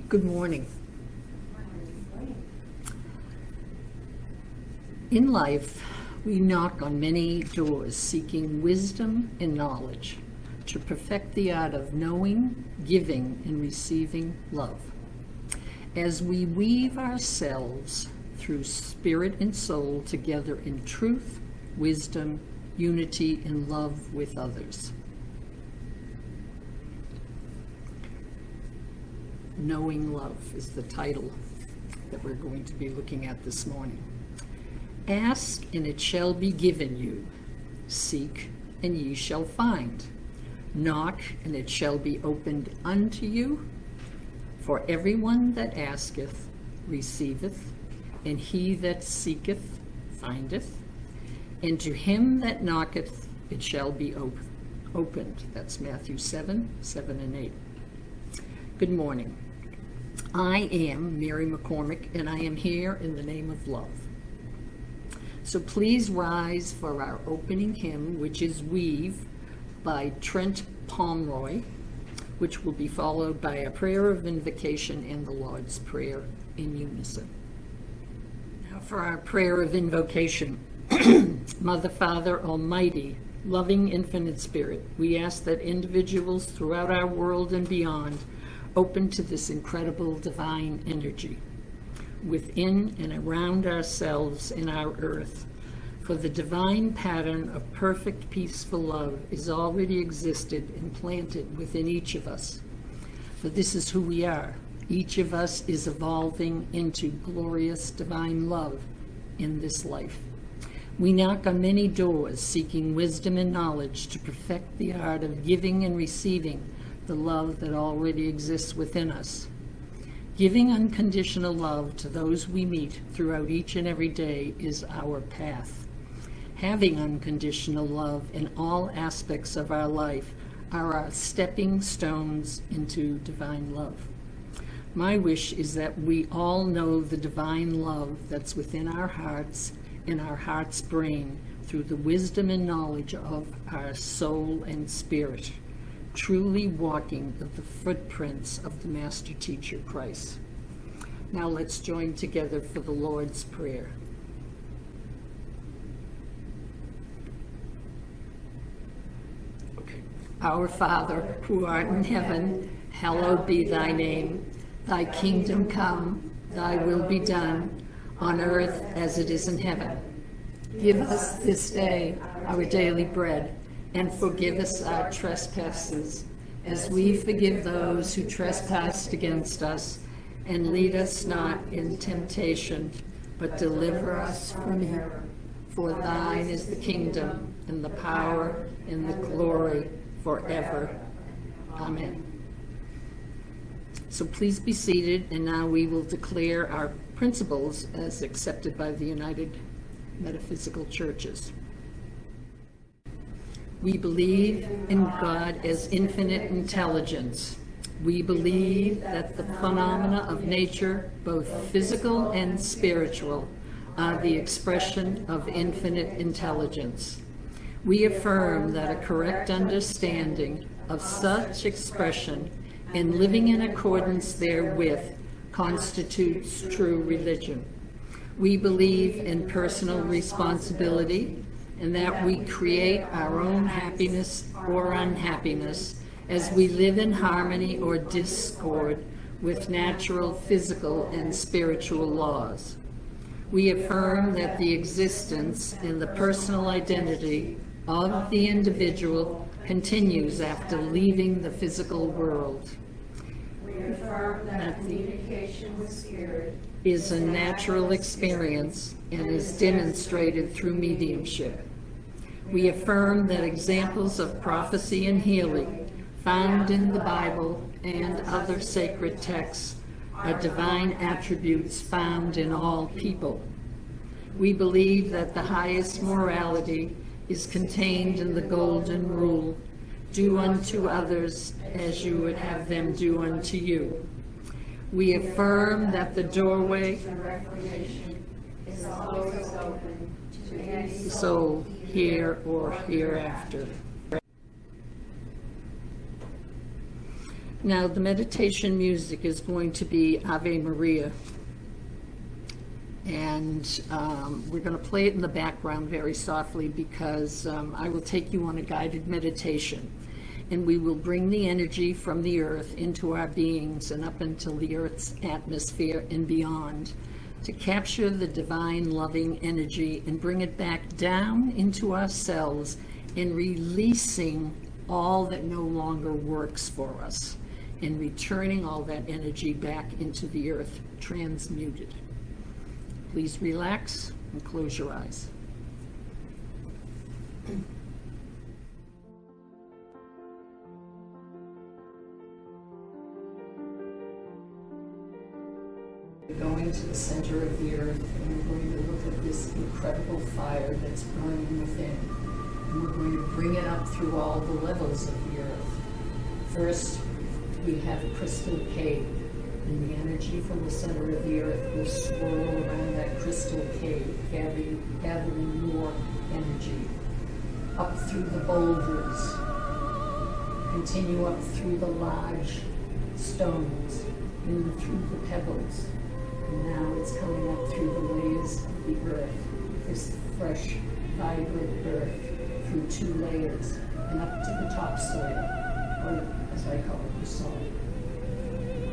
Good morning. In life, we knock on many doors seeking wisdom and knowledge to perfect the art of knowing, giving, and receiving love. As we weave ourselves through spirit and soul together in truth, wisdom, unity, and love with others. Knowing Love is the title that we're going to be looking at this morning. Ask, and it shall be given you. Seek, and ye shall find. Knock, and it shall be opened unto you. For everyone that asketh receiveth, and he that seeketh findeth. And to him that knocketh it shall be opened. That's Matthew 7:7 and 8. Good morning. I am Mary McCormack, and I am here in the name of love. So please rise for our opening hymn, which is Weave by Trent Pomeroy, which will be followed by a prayer of invocation and the Lord's Prayer in unison. Now for our prayer of invocation. Mother, Father, Almighty, loving, infinite Spirit, we ask that individuals throughout our world and beyond open to this incredible divine energy within and around ourselves and our earth. For the divine pattern of perfect, peaceful love is already existed and planted within each of us. For this is who we are. Each of us is evolving into glorious divine love in this life. We knock on many doors seeking wisdom and knowledge to perfect the art of giving and receiving the love that already exists within us. Giving unconditional love to those we meet throughout each and every day is our path. Having unconditional love in all aspects of our life are our stepping stones into divine love. My wish is that we all know the divine love that's within our hearts and our heart's brain through the wisdom and knowledge of our soul and spirit, truly walking the footprints of the Master Teacher Christ. Now let's join together for the Lord's Prayer. Okay. Our Father, who art in heaven, hallowed be thy name. Thy kingdom come, thy will be done, on earth as it is in heaven. Give us this day our daily bread, and forgive us our trespasses, as we forgive those who trespass against us. And lead us not in temptation, but deliver us from evil. For thine is the kingdom, and the power, and the glory, forever. Amen. So please be seated, and now we will declare our principles as accepted by the United Metaphysical Churches. We believe in God as infinite intelligence. We believe that the phenomena of nature, both physical and spiritual, are the expression of infinite intelligence. We affirm that a correct understanding of such expression and living in accordance therewith constitutes true religion. We believe in personal responsibility and that we create our own happiness or unhappiness as we live in harmony or discord with natural, physical, and spiritual laws. We affirm that the existence and the personal identity of the individual continues after leaving the physical world. We affirm that communication with spirit is a natural experience and is demonstrated through mediumship. We affirm that examples of prophecy and healing found in the Bible and other sacred texts are divine attributes found in all people. We believe that the highest morality is contained in the golden rule, do unto others as you would have them do unto you. We affirm that the doorway to recreation is always open to any soul here or hereafter. Now, the meditation music is going to be Ave Maria. And we're going to play it in the background very softly because I will take you on a guided meditation. And we will bring the energy from the earth into our beings and up until the earth's atmosphere and beyond to capture the divine loving energy and bring it back down into our cells and releasing all that no longer works for us and returning all that energy back into the earth transmuted. Please relax and close your eyes. We're going to the center of the earth and we're going to look at this incredible fire that's burning within. And we're going to bring it up through all the levels of the earth. First, we have a crystal cave, and the energy from the center of the earth will swirl around that crystal cave, gathering more energy. Up through the boulders, continue up through the large stones, and through the pebbles. And now it's coming up through the layers of the earth, this fresh, vibrant earth, through 2 layers, and up to the topsoil, or as I call it, the soil.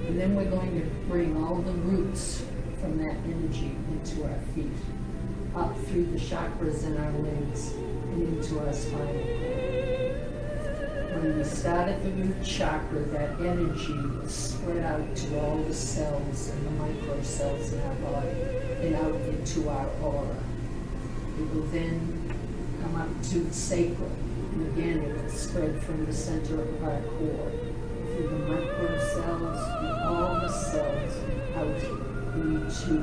And then we're going to bring all the roots from that energy into our feet, up through the chakras in our legs, and into our spinal cord. When we start at the root chakra, that energy will spread out to all the cells and the microcells in our body and out into our aura. It will then come up to the sacral, and again it will spread from the center of our core through the microcells and all the cells out into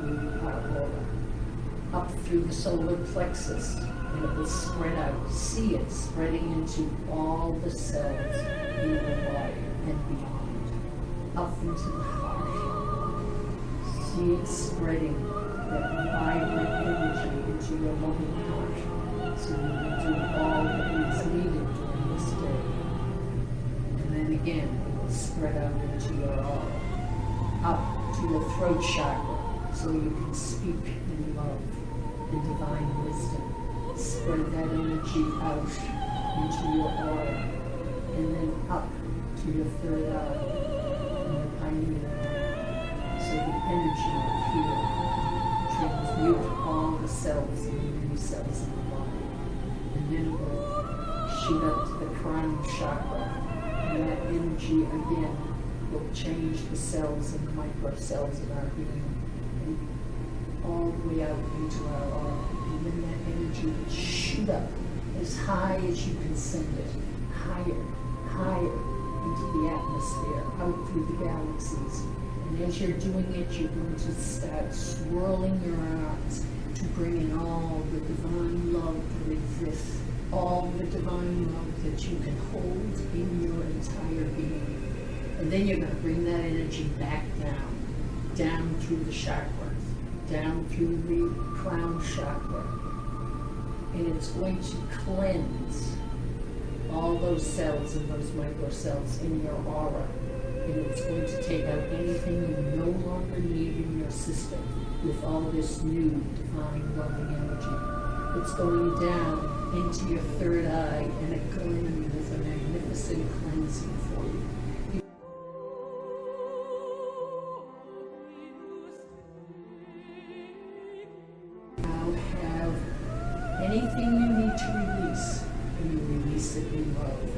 our aura, up through the solar plexus. And it will spread out. See it spreading into all the cells in your body and beyond. Up into the heart. See it spreading that vibrant energy into your loving heart. So you can do all that is needed during this day. And then again, it will spread out into your aura. Up to your throat chakra so you can speak in love and divine wisdom. Spread that energy out into your aura, and then up to your third eye and your pineal gland. So the energy will heal, transmute all the cells and the many cells in the body. And then it will shoot up to the crown chakra, and that energy again will change the cells and the microcelles of our being, and all the way out into our aura. And then that energy will shoot up as high as you can send it, higher, higher into the atmosphere, out through the galaxies. And as you're doing it, you're going to start swirling your arms to bring in all the divine love that exists, all the divine love that you can hold in your entire being. And then you're going to bring that energy back down through the chakras, down through the crown chakra, and it's going to cleanse all those cells and those microcells in your aura, and it's going to take out anything you no longer need in your system with all this new divine loving energy. It's going down into your third eye, and it cleanses a magnificent cleansing for you. Anything you need to release, and you release it in love.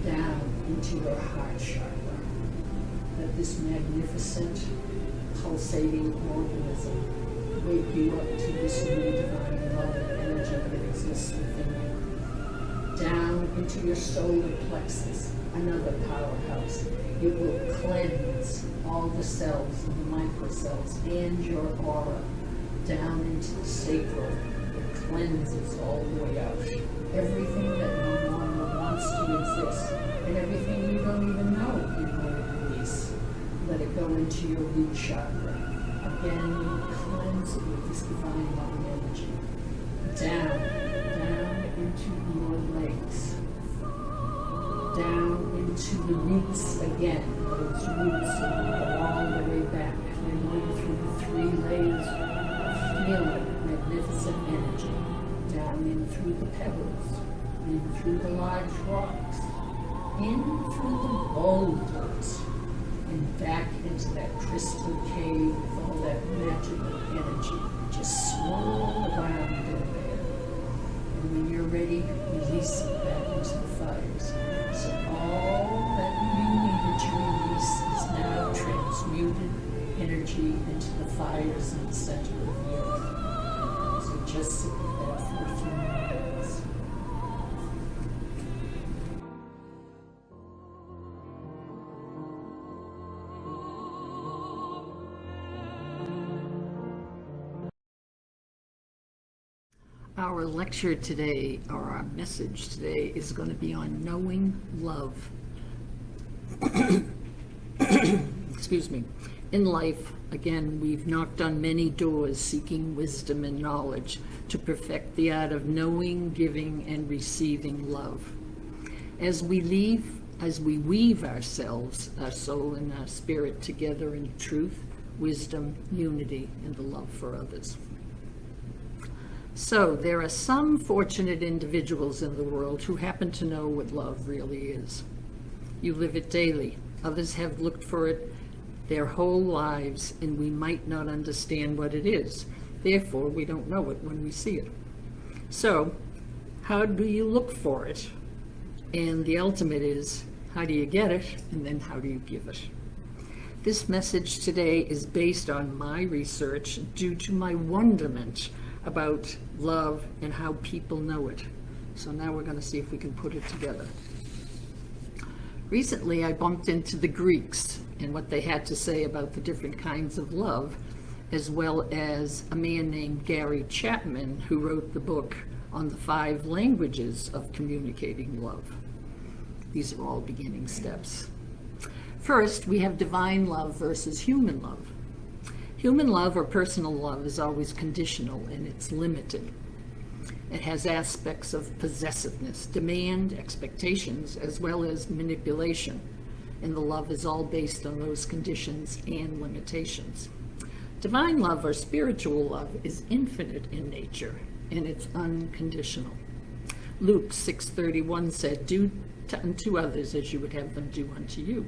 Down into your heart chakra. Let this magnificent, pulsating organism wake you up to this new divine love and energy that exists within you. Down into your solar plexus, another powerhouse. It will cleanse all the cells and the microcells and your aura. Down into the sacral. Cleanses all the way out. Everything that no longer wants to exist, and everything you don't even know you're going to release. Let it go into your root chakra. Again, you cleanse it with this divine loving energy. Down into your legs. Down into to the roots again, those roots that go all the way back, and move through the 3 layers of healing, magnificent energy, down in through the pebbles, in through the large rocks, in through the boulders, and back into that crystal cave with all that magical energy. Just swirl around in there. And when you're ready, release it back into the fires. So all that you needed to release is now transmuted energy into the fires in the center of the earth. So just sit with that for a few minutes. Our lecture today, or our message today, is going to be on knowing love. Excuse me. In life, again, we've knocked on many doors seeking wisdom and knowledge to perfect the art of knowing, giving, and receiving love. As we weave ourselves, our soul and our spirit together in truth, wisdom, unity, and the love for others. So there are some fortunate individuals in the world who happen to know what love really is. You live it daily. Others have looked for it their whole lives, and we might not understand what it is. Therefore, we don't know it when we see it. So, how do you look for it? And the ultimate is, how do you get it? And then how do you give it? This message today is based on my research due to my wonderment about love and how people know it. So now we're going to see if we can put it together. Recently, I bumped into the Greeks and what they had to say about the different kinds of love, as well as a man named Gary Chapman, who wrote the book on the 5 languages of communicating love. These are all beginning steps. First, we have divine love versus human love. Human love or personal love is always conditional and it's limited. It has aspects of possessiveness, demand, expectations, as well as manipulation. And the love is all based on those conditions and limitations. Divine love or spiritual love is infinite in nature and it's unconditional. Luke 6:31 said, "Do unto others as you would have them do unto you."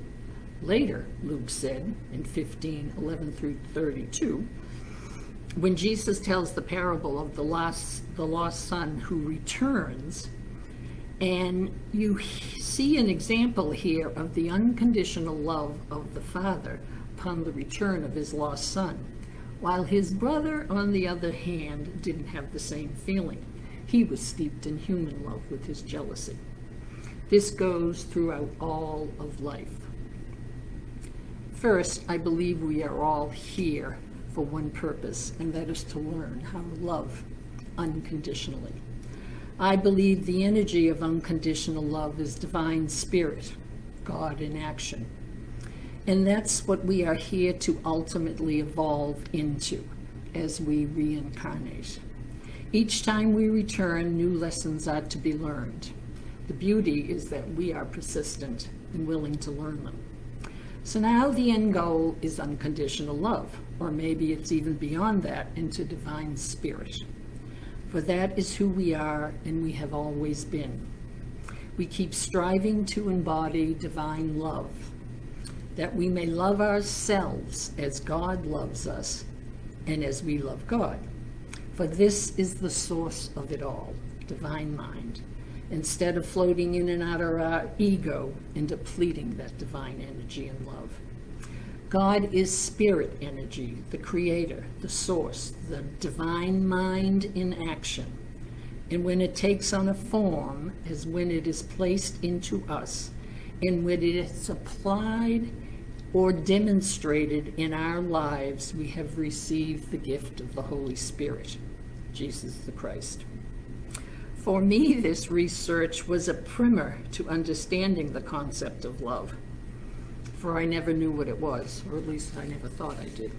Later, Luke said in 15:11 through 32, when Jesus tells the parable of the lost son who returns, and you see an example here of the unconditional love of the Father upon the return of his lost son, while his brother, on the other hand, didn't have the same feeling. He was steeped in human love with his jealousy. This goes throughout all of life. First, I believe we are all here for one purpose, and that is to learn how to love unconditionally. I believe the energy of unconditional love is divine spirit, God in action. And that's what we are here to ultimately evolve into as we reincarnate. Each time we return, new lessons are to be learned. The beauty is that we are persistent and willing to learn them. So now the end goal is unconditional love, or maybe it's even beyond that, into divine spirit. For that is who we are and we have always been. We keep striving to embody divine love, that we may love ourselves as God loves us and as we love God. For this is the source of it all, divine mind, instead of floating in and out of our ego and depleting that divine energy and love. God is spirit energy, the creator, the source, the divine mind in action. And when it takes on a form, as when it is placed into us, and when it is applied or demonstrated in our lives, we have received the gift of the Holy Spirit, Jesus the Christ. For me, this research was a primer to understanding the concept of love, for I never knew what it was, or at least I never thought I did.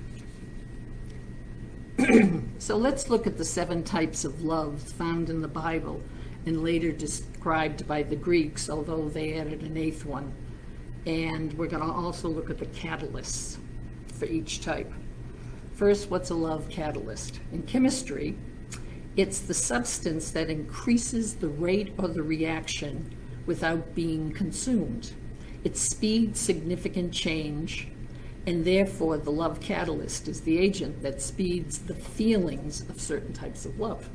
So let's look at the 7 types of love found in the Bible and later described by the Greeks, although they added an 8th one And we're going to also look at the catalysts for each type. First, what's a love catalyst? In chemistry, it's the substance that increases the rate of the reaction without being consumed. It speeds significant change, and therefore the love catalyst is the agent that speeds the feelings of certain types of love.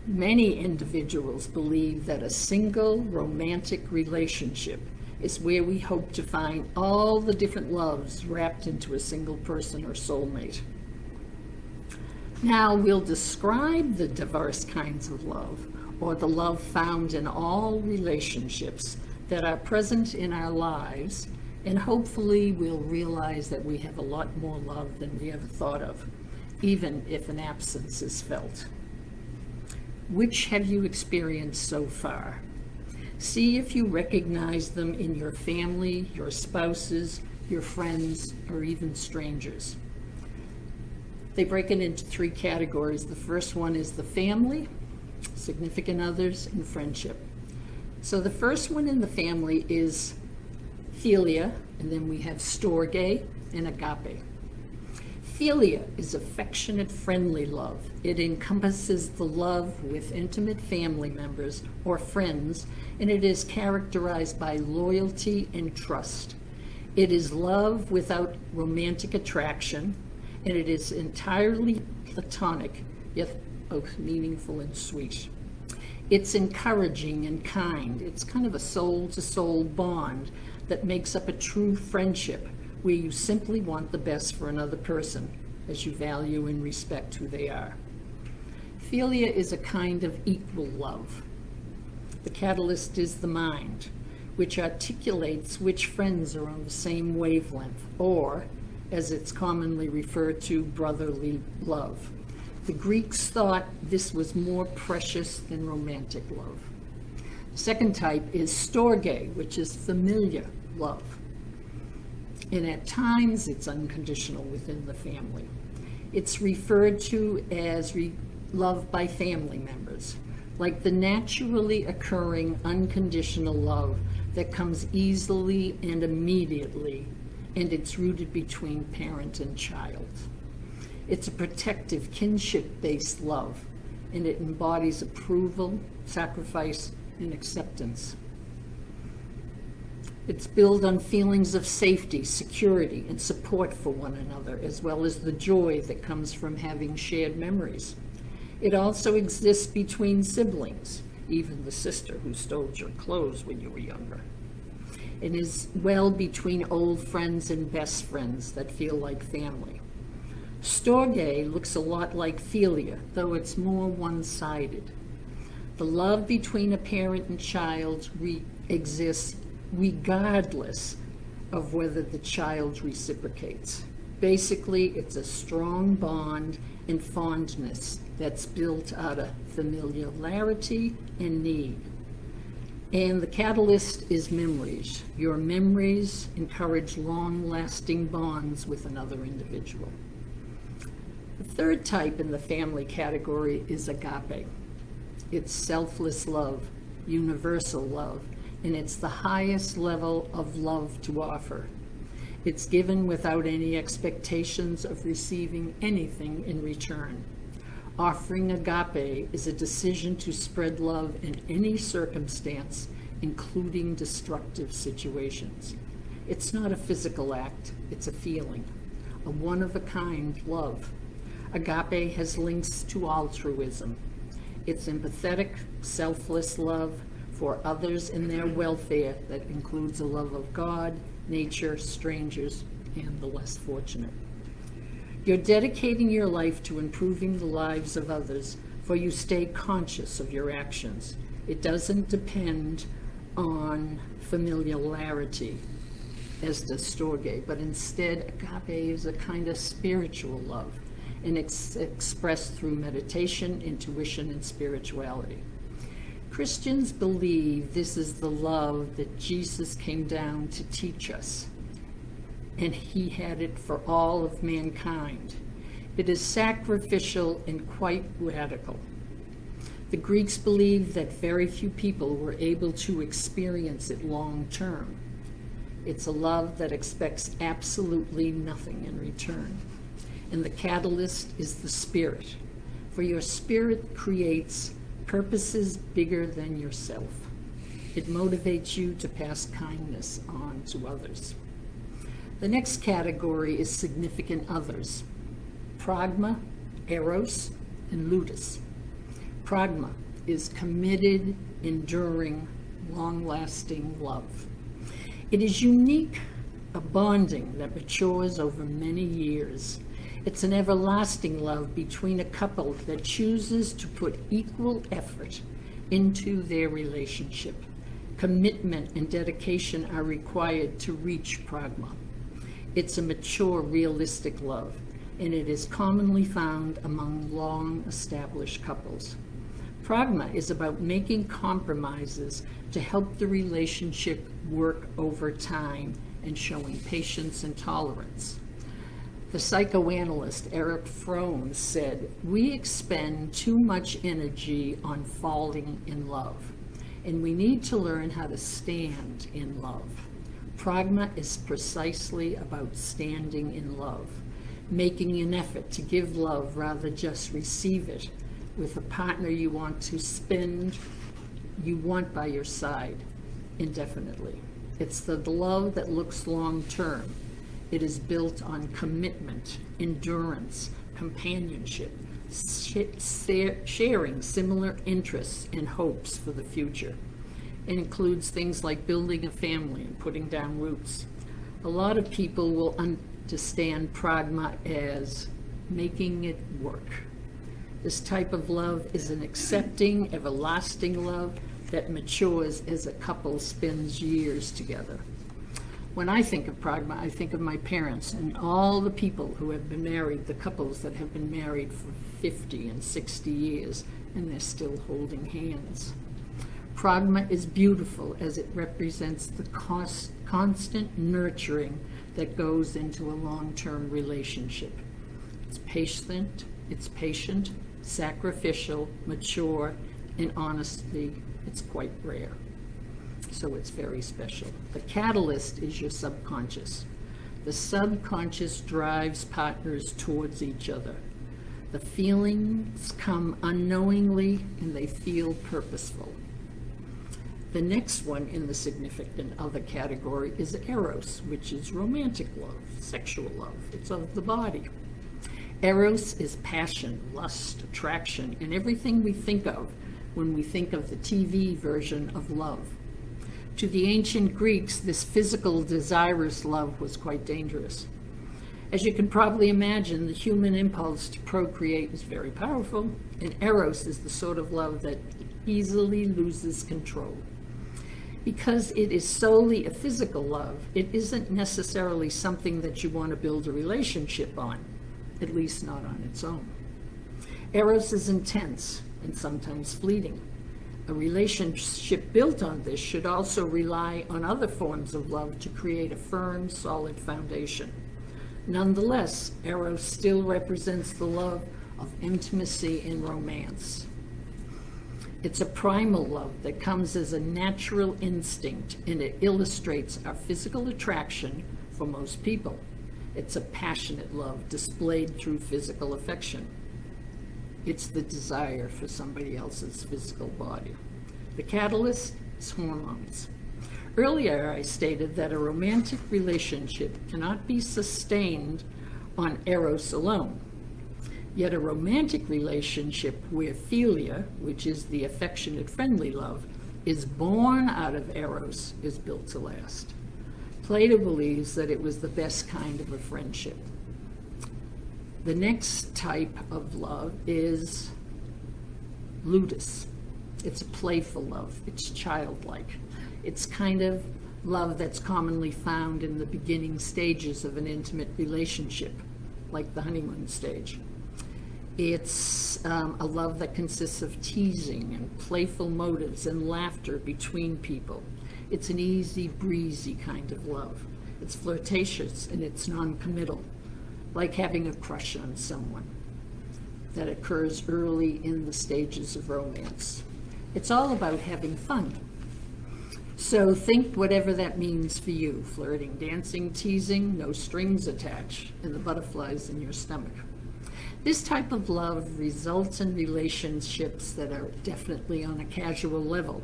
Many individuals believe that a single romantic relationship is where we hope to find all the different loves wrapped into a single person or soulmate. Now we'll describe the diverse kinds of love, or the love found in all relationships that are present in our lives, and hopefully we'll realize that we have a lot more love than we ever thought of, even if an absence is felt. Which have you experienced so far? See if you recognize them in your family, your spouses, your friends, or even strangers. They break it into 3 categories. The first one is the family, significant others, and friendship. So the first one in the family is philia, and then we have storge and agape. Philia is affectionate, friendly love. It encompasses the love with intimate family members or friends, and it is characterized by loyalty and trust. It is love without romantic attraction, and it is entirely platonic, yet both meaningful and sweet. It's encouraging and kind. It's kind of a soul-to-soul bond that makes up a true friendship, where you simply want the best for another person as you value and respect who they are. Philia is a kind of equal love. The catalyst is the mind, which articulates which friends are on the same wavelength, or, as it's commonly referred to, brotherly love. The Greeks thought this was more precious than romantic love. The second type is storge, which is familiar love. And at times it's unconditional within the family. It's referred to as love by family members, like the naturally occurring unconditional love that comes easily and immediately, and it's rooted between parent and child. It's a protective, kinship-based love, and it embodies approval, sacrifice, and acceptance. It's built on feelings of safety, security, and support for one another, as well as the joy that comes from having shared memories. It also exists between siblings, even the sister who stole your clothes when you were younger. It is well between old friends and best friends that feel like family. Storge looks a lot like philia, though it's more one-sided. The love between a parent and child exists regardless of whether the child reciprocates. Basically, it's a strong bond and fondness that's built out of familiarity and need. And the catalyst is memories. Your memories encourage long-lasting bonds with another individual. The third type in the family category is agape. It's selfless love, universal love, and it's the highest level of love to offer. It's given without any expectations of receiving anything in return. Offering agape is a decision to spread love in any circumstance, including destructive situations. It's not a physical act, it's a feeling, a one-of-a-kind love. Agape has links to altruism. It's empathetic, selfless love for others and their welfare that includes a love of God, nature, strangers, and the less fortunate. You're dedicating your life to improving the lives of others, for you stay conscious of your actions. It doesn't depend on familiarity, as does storge, but instead agape is a kind of spiritual love, and it's expressed through meditation, intuition, and spirituality. Christians believe this is the love that Jesus came down to teach us, and he had it for all of mankind. It is sacrificial and quite radical. The Greeks believed that very few people were able to experience it long term. It's a love that expects absolutely nothing in return. And the catalyst is the spirit, for your spirit creates purposes bigger than yourself. It motivates you to pass kindness on to others. The next category is significant others: pragma, eros, and ludus. Pragma is committed, enduring, long-lasting love. It is unique, a bonding that matures over many years. It's an everlasting love between a couple that chooses to put equal effort into their relationship. Commitment and dedication are required to reach pragma. It's a mature, realistic love, and it is commonly found among long-established couples. Pragma is about making compromises to help the relationship work over time and showing patience and tolerance. The psychoanalyst Erich Fromm said, "We expend too much energy on falling in love, and we need to learn how to stand in love." Pragma is precisely about standing in love, making an effort to give love rather just receive it, with a partner you want by your side indefinitely. It's the love that looks long-term. It is built on commitment, endurance, companionship, sharing similar interests and hopes for the future. It includes things like building a family and putting down roots. A lot of people will understand pragma as making it work. This type of love is an accepting, everlasting love that matures as a couple spends years together. When I think of pragma, I think of my parents and all the people who have been married, the couples that have been married for 50 and 60 years, and they're still holding hands. Pragma is beautiful as it represents the constant nurturing that goes into a long-term relationship. It's patient, sacrificial, mature, and honestly, it's quite rare. So it's very special. The catalyst is your subconscious. The subconscious drives partners towards each other. The feelings come unknowingly and they feel purposeful. The next one in the significant other category is eros, which is romantic love, sexual love. It's of the body. Eros is passion, lust, attraction, and everything we think of when we think of the TV version of love. To the ancient Greeks, this physical, desirous love was quite dangerous. As you can probably imagine, the human impulse to procreate is very powerful, and eros is the sort of love that easily loses control. Because it is solely a physical love, it isn't necessarily something that you want to build a relationship on, at least not on its own. Eros is intense and sometimes fleeting. A relationship built on this should also rely on other forms of love to create a firm, solid foundation. Nonetheless, eros still represents the love of intimacy and romance. It's a primal love that comes as a natural instinct, and it illustrates our physical attraction for most people. It's a passionate love displayed through physical affection. It's the desire for somebody else's physical body. The catalyst is hormones. Earlier, I stated that a romantic relationship cannot be sustained on eros alone. Yet a romantic relationship where philia, which is the affectionate, friendly love, is born out of eros, is built to last. Plato believes that it was the best kind of a friendship. The next type of love is ludus. It's a playful love. It's childlike. It's kind of love that's commonly found in the beginning stages of an intimate relationship, like the honeymoon stage. It's a love that consists of teasing and playful motives and laughter between people. It's an easy breezy kind of love. It's flirtatious and it's non-committal, like having a crush on someone, that occurs early in the stages of romance. It's all about having fun. So think whatever that means for you. Flirting, dancing, teasing, no strings attached, and the butterflies in your stomach. This type of love results in relationships that are definitely on a casual level.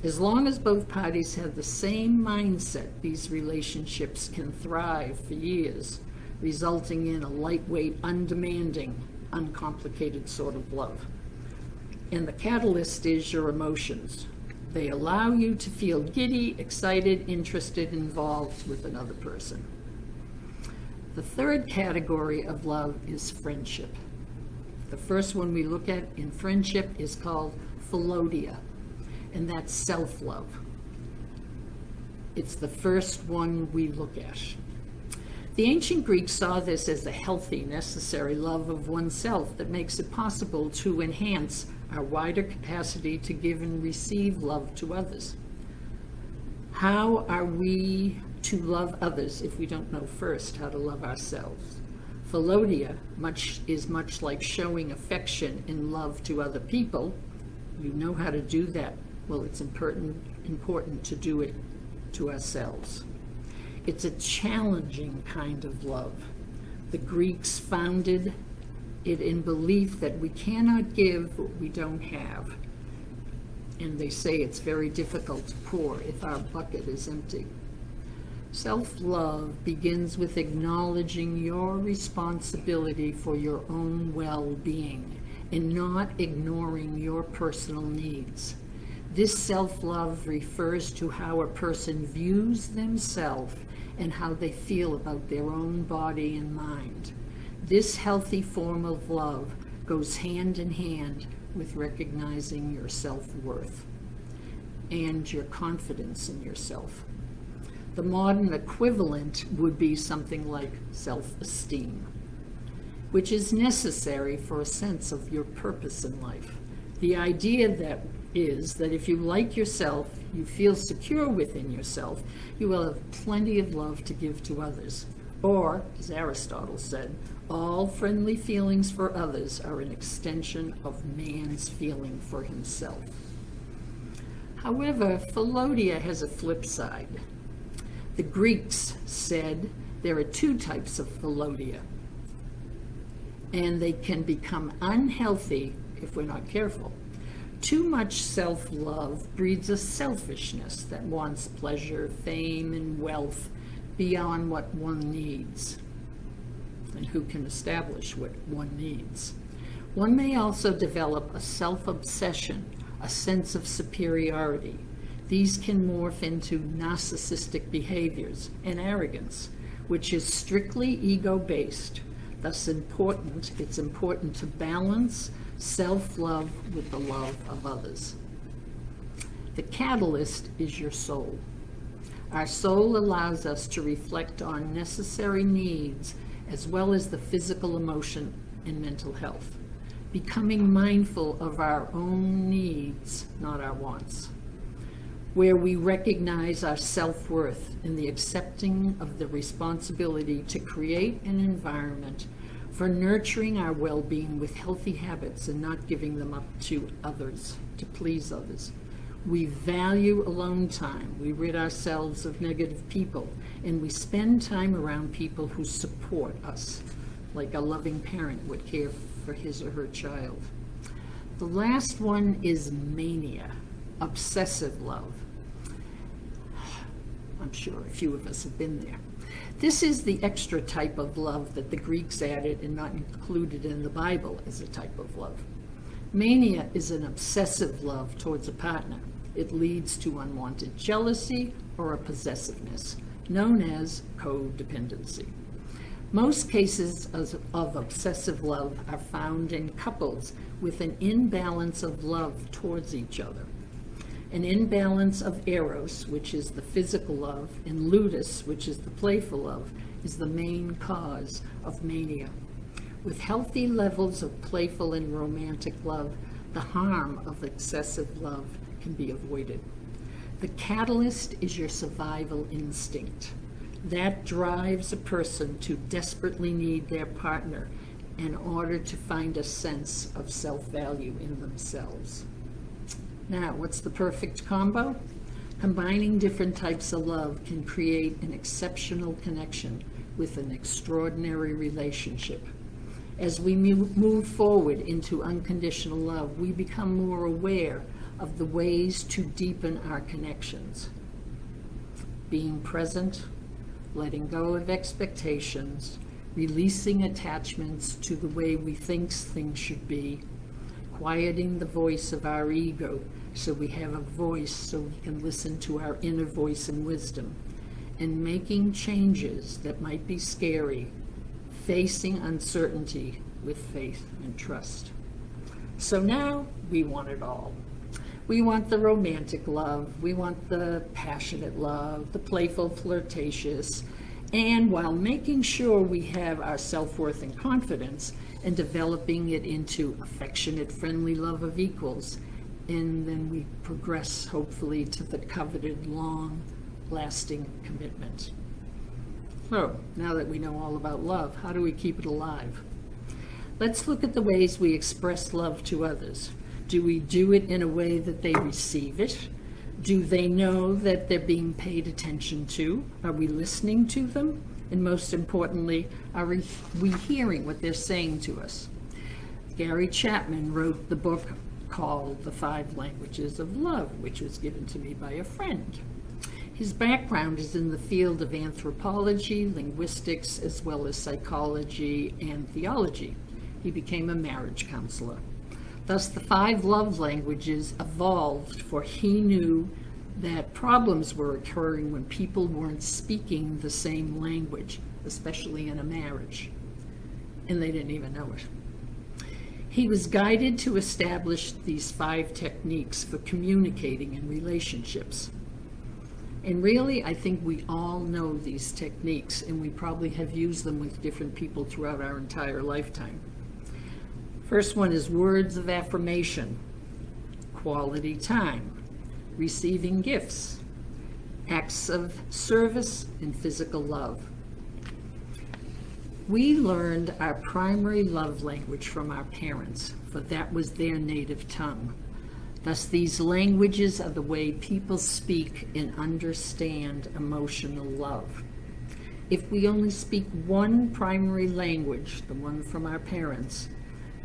As long as both parties have the same mindset, these relationships can thrive for years, resulting in a lightweight, undemanding, uncomplicated sort of love. And the catalyst is your emotions. They allow you to feel giddy, excited, interested, involved with another person. The third category of love is friendship. The first one we look at in friendship is called philodia, and that's self-love. It's the first one we look at. The ancient Greeks saw this as a healthy, necessary love of oneself that makes it possible to enhance our wider capacity to give and receive love to others. How are we to love others if we don't know first how to love ourselves? Philodia is much like showing affection and love to other people. You know how to do that. Well, it's important to do it to ourselves. It's a challenging kind of love. The Greeks founded it in belief that we cannot give what we don't have. And they say it's very difficult to pour if our bucket is empty. Self-love begins with acknowledging your responsibility for your own well-being and not ignoring your personal needs. This self-love refers to how a person views themselves and how they feel about their own body and mind. This healthy form of love goes hand in hand with recognizing your self-worth and your confidence in yourself. The modern equivalent would be something like self-esteem, which is necessary for a sense of your purpose in life. The idea that is that if you like yourself, you feel secure within yourself, you will have plenty of love to give to others. Or, as Aristotle said, all friendly feelings for others are an extension of man's feeling for himself. However, philodia has a flip side. The Greeks said there are two types of philodia, and they can become unhealthy if we're not careful. Too much self-love breeds a selfishness that wants pleasure, fame, and wealth beyond what one needs. And who can establish what one needs? One may also develop a self-obsession, a sense of superiority. These can morph into narcissistic behaviors and arrogance, which is strictly ego-based. Thus it's important to balance self-love with the love of others. The catalyst is your soul. Our soul allows us to reflect on necessary needs as well as the physical, emotion, and mental health, becoming mindful of our own needs, not our wants, where we recognize our self-worth in the accepting of the responsibility to create an environment for nurturing our well-being with healthy habits and not giving them up to others, to please others. We value alone time. We rid ourselves of negative people, and we spend time around people who support us, like a loving parent would care for his or her child. The last one is mania, obsessive love. I'm sure a few of us have been there. This is the extra type of love that the Greeks added and not included in the Bible as a type of love. Mania is an obsessive love towards a partner. It leads to unwanted jealousy or a possessiveness, known as codependency. Most cases of obsessive love are found in couples with an imbalance of love towards each other. An imbalance of eros, which is the physical love, and ludus, which is the playful love, is the main cause of mania. With healthy levels of playful and romantic love, the harm of excessive love can be avoided. The catalyst is your survival instinct. That drives a person to desperately need their partner in order to find a sense of self-value in themselves. Now, what's the perfect combo? Combining different types of love can create an exceptional connection with an extraordinary relationship. As we move forward into unconditional love, we become more aware of the ways to deepen our connections. Being present, letting go of expectations, releasing attachments to the way we think things should be, quieting the voice of our ego so we have a voice so we can listen to our inner voice and wisdom, and making changes that might be scary, facing uncertainty with faith and trust. So now we want it all. We want the romantic love, we want the passionate love, the playful, flirtatious, and while making sure we have our self-worth and confidence and developing it into affectionate, friendly love of equals, and then we progress hopefully to the coveted, long-lasting commitment. So, now that we know all about love, how do we keep it alive? Let's look at the ways we express love to others. Do we do it in a way that they receive it? Do they know that they're being paid attention to? Are we listening to them? And most importantly, are we hearing what they're saying to us? Gary Chapman wrote the book called The 5 Languages of Love, which was given to me by a friend. His background is in the field of anthropology, linguistics, as well as psychology and theology. He became a marriage counselor. Thus, the 5 love languages evolved, for he knew that problems were occurring when people weren't speaking the same language, especially in a marriage, and they didn't even know it. He was guided to establish these 5 techniques for communicating in relationships. And really, I think we all know these techniques, and we probably have used them with different people throughout our entire lifetime. First one is words of affirmation, quality time, receiving gifts, acts of service, and physical love. We learned our primary love language from our parents, for that was their native tongue. Thus, these languages are the way people speak and understand emotional love. If we only speak one primary language, the one from our parents,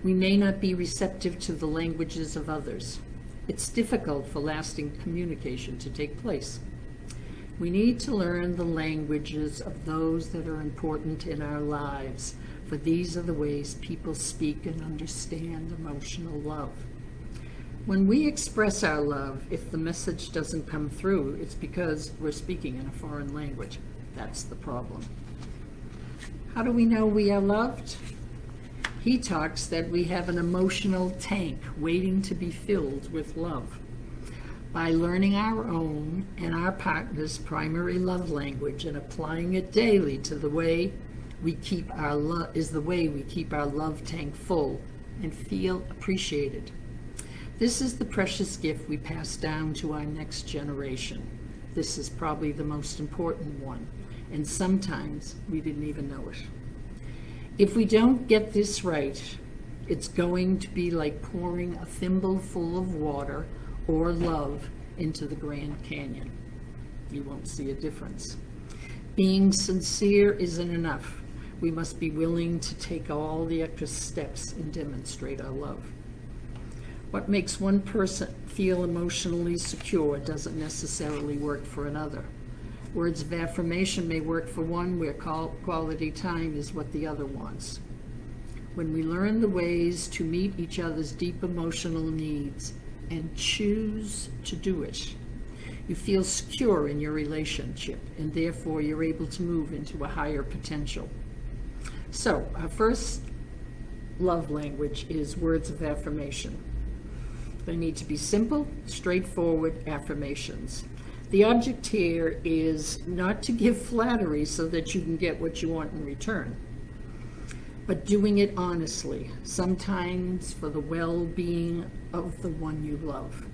we may not be receptive to the languages of others. It's difficult for lasting communication to take place. We need to learn the languages of those that are important in our lives, for these are the ways people speak and understand emotional love. When we express our love, if the message doesn't come through, it's because we're speaking in a foreign language. That's the problem. How do we know we are loved? He talks that we have an emotional tank waiting to be filled with love. By learning our own and our partner's primary love language and applying it daily to the way we keep our love is the way we keep our love tank full and feel appreciated. This is the precious gift we pass down to our next generation. This is probably the most important one, and sometimes we didn't even know it. If we don't get this right, it's going to be like pouring a thimble full of water or love into the Grand Canyon. You won't see a difference. Being sincere isn't enough. We must be willing to take all the extra steps and demonstrate our love. What makes one person feel emotionally secure doesn't necessarily work for another. Words of affirmation may work for one where quality time is what the other wants. When we learn the ways to meet each other's deep emotional needs and choose to do it, you feel secure in your relationship, and therefore you're able to move into a higher potential. So, our first love language is words of affirmation. They need to be simple, straightforward affirmations. The object here is not to give flattery so that you can get what you want in return, but doing it honestly, sometimes for the well-being of the one you love.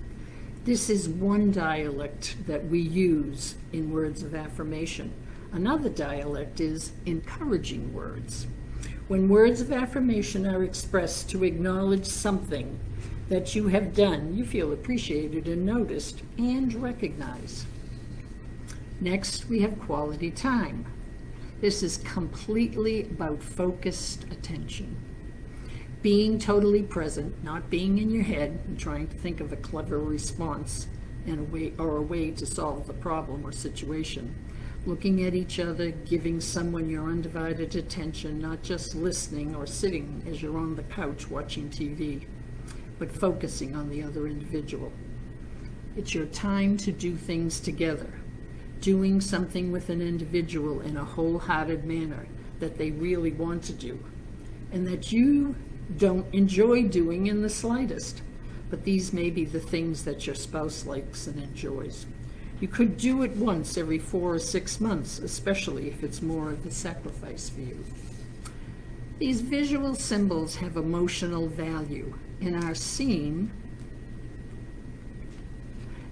This is one dialect that we use in words of affirmation. Another dialect is encouraging words. When words of affirmation are expressed to acknowledge something that you have done, you feel appreciated and noticed and recognized. Next, we have quality time. This is completely about focused attention. Being totally present, not being in your head and trying to think of a clever response and a way to solve the problem or situation. Looking at each other, giving someone your undivided attention, not just listening or sitting as you're on the couch watching TV, but focusing on the other individual. It's your time to do things together, doing something with an individual in a wholehearted manner that they really want to do, and that you don't enjoy doing in the slightest. But these may be the things that your spouse likes and enjoys. You could do it once every 4 or 6 months, especially if it's more of a sacrifice for you. These visual symbols have emotional value and are seen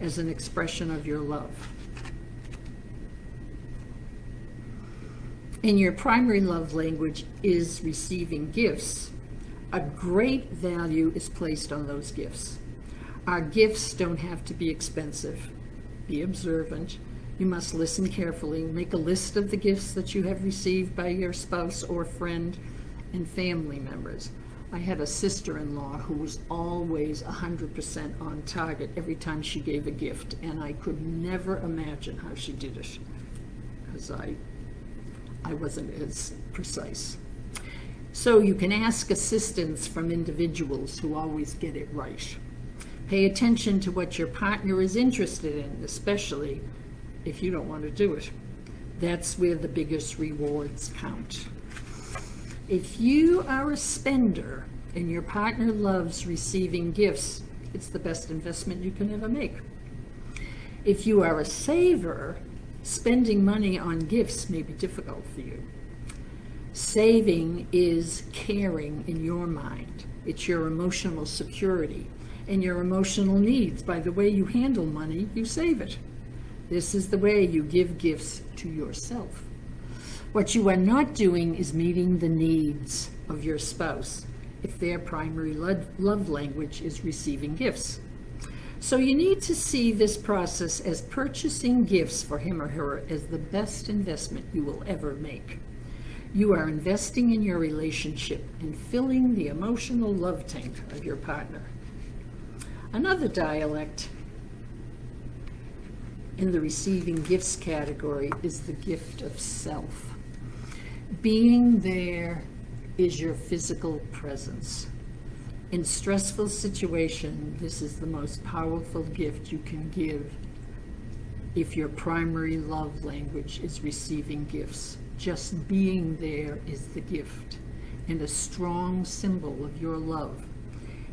as an expression of your love. And your primary love language is receiving gifts. A great value is placed on those gifts. Our gifts don't have to be expensive. Be observant. You must listen carefully. Make a list of the gifts that you have received by your spouse or friend and family members. I had a sister-in-law who was always 100% on target every time she gave a gift, and I could never imagine how she did it, because I wasn't as precise. So you can ask assistance from individuals who always get it right. Pay attention to what your partner is interested in, especially if you don't want to do it. That's where the biggest rewards count. If you are a spender and your partner loves receiving gifts, it's the best investment you can ever make. If you are a saver, spending money on gifts may be difficult for you. Saving is caring in your mind. It's your emotional security and your emotional needs. By the way you handle money, you save it. This is the way you give gifts to yourself. What you are not doing is meeting the needs of your spouse if their primary love language is receiving gifts. So you need to see this process as purchasing gifts for him or her as the best investment you will ever make. You are investing in your relationship and filling the emotional love tank of your partner. Another dialect in the receiving gifts category is the gift of self. Being there is your physical presence. In stressful situations, this is the most powerful gift you can give if your primary love language is receiving gifts. Just being there is the gift and a strong symbol of your love.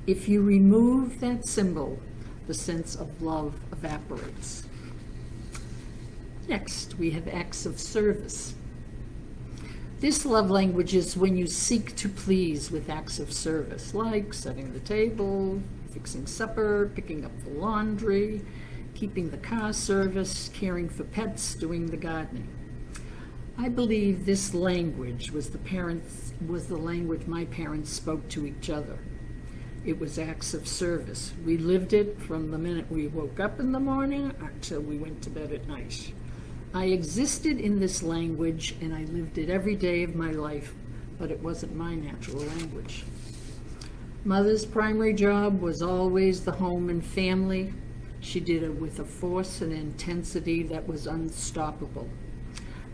If you remove that symbol, the sense of love evaporates. Next, we have acts of service. This love language is when you seek to please with acts of service, like setting the table, fixing supper, picking up the laundry, keeping the car serviced, caring for pets, doing the gardening. I believe this language was the language my parents spoke to each other. It was acts of service. We lived it from the minute we woke up in the morning until we went to bed at night. I existed in this language and I lived it every day of my life, but it wasn't my natural language. Mother's primary job was always the home and family. She did it with a force and intensity that was unstoppable.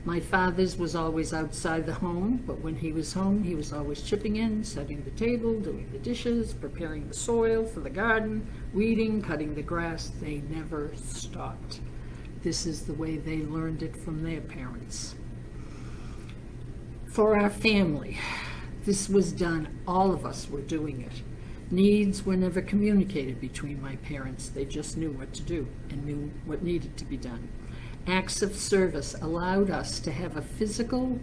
My father's was always outside the home, but when he was home, he was always chipping in, setting the table, doing the dishes, preparing the soil for the garden, weeding, cutting the grass. They never stopped. This is the way they learned it from their parents. For our family, this was done. All of us were doing it. Needs were never communicated between my parents. They just knew what to do and knew what needed to be done. Acts of service allowed us to have a physical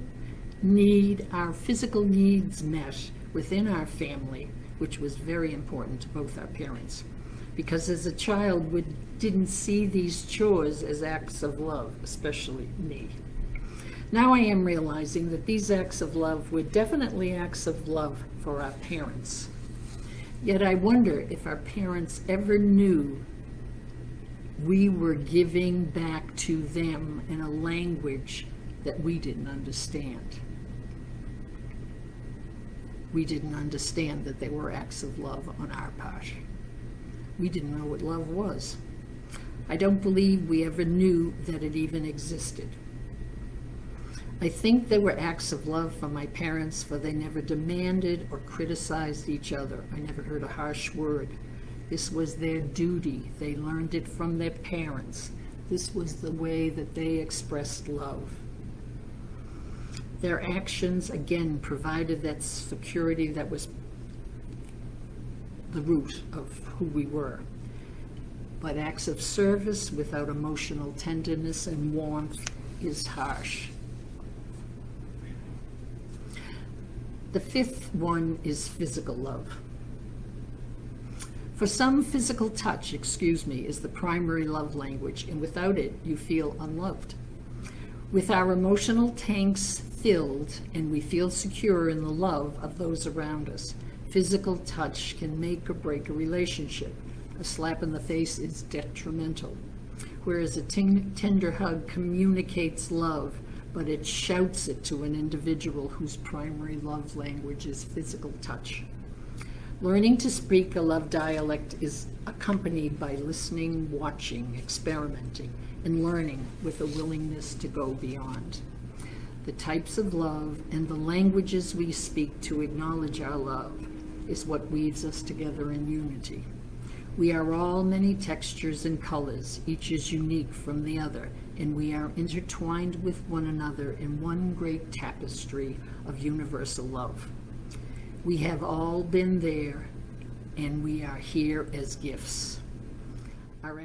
need, our physical needs met within our family, which was very important to both our parents. Because as a child, we didn't see these chores as acts of love, especially me. Now I am realizing that these acts of love were definitely acts of love for our parents. Yet I wonder if our parents ever knew we were giving back to them in a language that we didn't understand. We didn't understand that they were acts of love on our part. We didn't know what love was. I don't believe we ever knew that it even existed. I think they were acts of love from my parents, for they never demanded or criticized each other. I never heard a harsh word. This was their duty. They learned it from their parents. This was the way that they expressed love. Their actions, again, provided that security that was the root of who we were. But acts of service without emotional tenderness and warmth is harsh. The fifth one is physical love. For some, physical touch, is the primary love language, and without it, you feel unloved. With our emotional tanks filled and we feel secure in the love of those around us, physical touch can make or break a relationship. A slap in the face is detrimental, whereas a tender hug communicates love, but it shouts it to an individual whose primary love language is physical touch. Learning to speak a love dialect is accompanied by listening, watching, experimenting, and learning with a willingness to go beyond. The types of love and the languages we speak to acknowledge our love is what weaves us together in unity. We are all many textures and colors, each is unique from the other, and we are intertwined with one another in one great tapestry of universal love. We have all been there, and we are here as gifts. Our